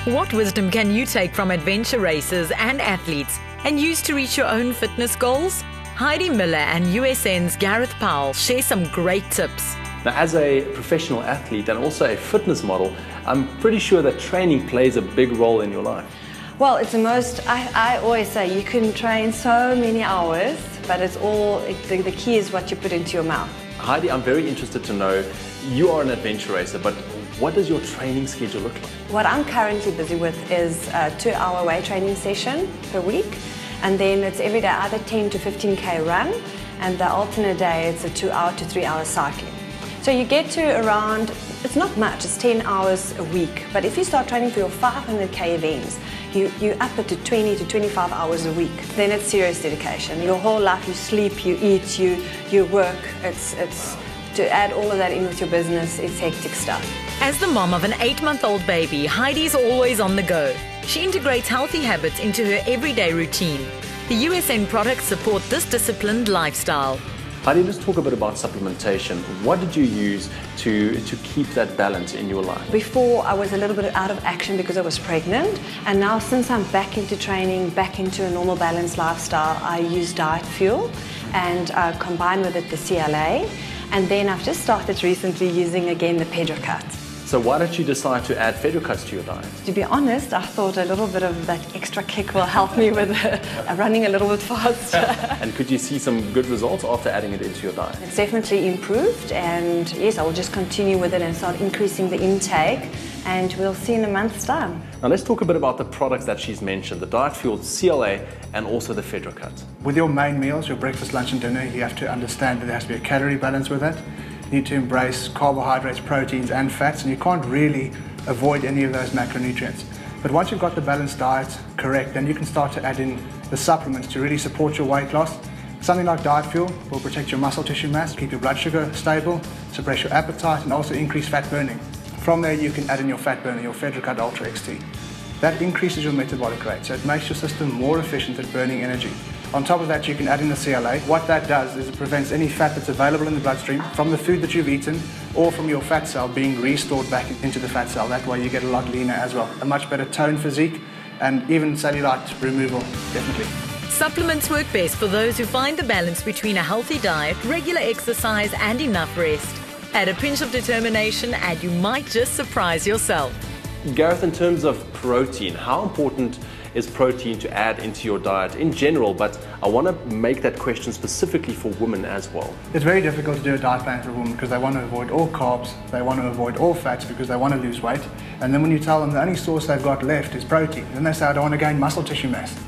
What wisdom can you take from adventure racers and athletes and use to reach your own fitness goals? Heidi Muller and USN's Gareth Powell share some great tips. Now, as a professional athlete and also a fitness model, I'm pretty sure that training plays a big role in your life. Well, it's the most, I always say you can train so many hours, but the key is what you put into your mouth. Heidi, I'm very interested to know, you are an adventure racer, but what does your training schedule look like? What I'm currently busy with is a 2-hour weight training session per week, and then it's every day either 10 to 15k run, and the alternate day it's a 2-hour to 3-hour cycling. So you get to around, it's not much, it's 10 hours a week, but if you start training for your 500k events, you up it to 20 to 25 hours a week. Then it's serious dedication. Your whole life, you sleep, you eat, you work. It's to add all of that in with your business, it's hectic stuff. As the mom of an 8-month-old baby, Heidi's always on the go. She integrates healthy habits into her everyday routine. The USN products support this disciplined lifestyle. Heidi, let's talk a bit about supplementation. What did you use to keep that balance in your life? Before, I was a little bit out of action because I was pregnant, and now since I'm back into training, back into a normal balanced lifestyle, I use diet fuel and combine with it the CLA, and then I've just started recently using again the Pedrocut. So why did you decide to add Pedrocuts to your diet? To be honest, I thought a little bit of that extra kick will help me with running a little bit faster. And could you see some good results after adding it into your diet? It's definitely improved, and yes, I will just continue with it and start increasing the intake, and we'll see in a month's time. Now let's talk a bit about the products that she's mentioned, the diet fuel, CLA, and also the Pedrocut. With your main meals, your breakfast, lunch and dinner, you have to understand that there has to be a calorie balance with it. You need to embrace carbohydrates, proteins and fats, and you can't really avoid any of those macronutrients. But once you've got the balanced diet correct, then you can start to add in the supplements to really support your weight loss. Something like diet fuel will protect your muscle tissue mass, keep your blood sugar stable, suppress your appetite and also increase fat burning. From there you can add in your fat burner, your Pedrocut Ultra XT. That increases your metabolic rate, so it makes your system more efficient at burning energy. On top of that, you can add in the CLA. What that does is it prevents any fat that's available in the bloodstream from the food that you've eaten or from your fat cell being restored back into the fat cell. That way you get a lot leaner as well. A much better toned physique and even cellulite removal, definitely. Supplements work best for those who find the balance between a healthy diet, regular exercise and enough rest. Add a pinch of determination and you might just surprise yourself. Gareth, in terms of protein, how important is protein to add into your diet in general, but I want to make that question specifically for women as well. It's very difficult to do a diet plan for a woman because they want to avoid all carbs, they want to avoid all fats because they want to lose weight, and then when you tell them the only source they've got left is protein, then they say I don't want to gain muscle tissue mass.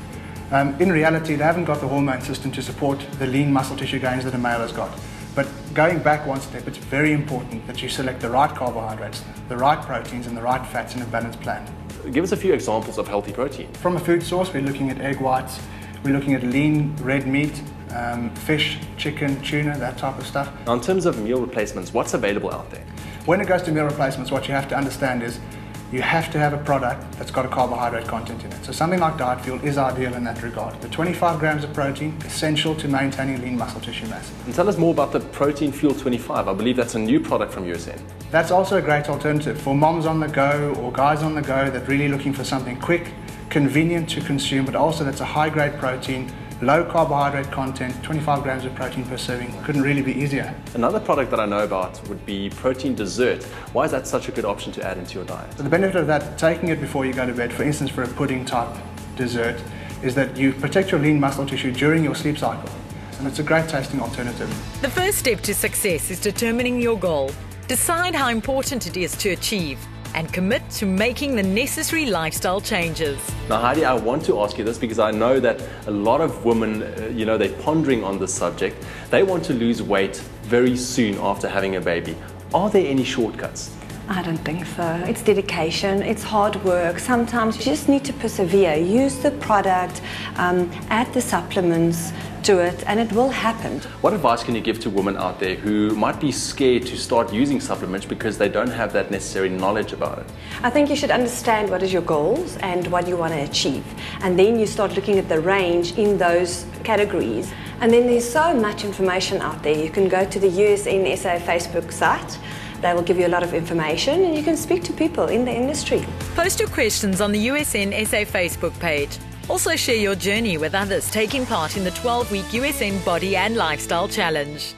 In reality, they haven't got the hormone system to support the lean muscle tissue gains that a male has got. But going back one step, it's very important that you select the right carbohydrates, the right proteins and the right fats in a balanced plan. Give us a few examples of healthy protein. From a food source, we're looking at egg whites, we're looking at lean red meat, fish, chicken, tuna, that type of stuff. Now, in terms of meal replacements, what's available out there? When it goes to meal replacements, what you have to understand is you have to have a product that's got a carbohydrate content in it. So something like diet fuel is ideal in that regard. The 25 grams of protein, essential to maintaining lean muscle tissue mass. And tell us more about the Protein Fuel 25. I believe that's a new product from USN. That's also a great alternative for moms on the go or guys on the go that are really looking for something quick, convenient to consume, but also that's a high-grade protein, low carbohydrate content, 25 grams of protein per serving. Couldn't really be easier. Another product that I know about would be protein dessert. Why is that such a good option to add into your diet? So the benefit of that, taking it before you go to bed, for instance for a pudding type dessert, is that you protect your lean muscle tissue during your sleep cycle. And it's a great tasting alternative. The first step to success is determining your goal. Decide how important it is to achieve and commit to making the necessary lifestyle changes. Now Heidi, I want to ask you this because I know that a lot of women, they're pondering on this subject. They want to lose weight very soon after having a baby. Are there any shortcuts? I don't think so. It's dedication, it's hard work. Sometimes you just need to persevere. Use the product, add the supplements to it, and it will happen. What advice can you give to women out there who might be scared to start using supplements because they don't have that necessary knowledge about it? I think you should understand what is your goals and what you want to achieve. And then you start looking at the range in those categories. And then there's so much information out there. You can go to the USN SA Facebook site. They will give you a lot of information and you can speak to people in the industry. Post your questions on the USN SA Facebook page. Also share your journey with others taking part in the 12-week USN Body and Lifestyle Challenge.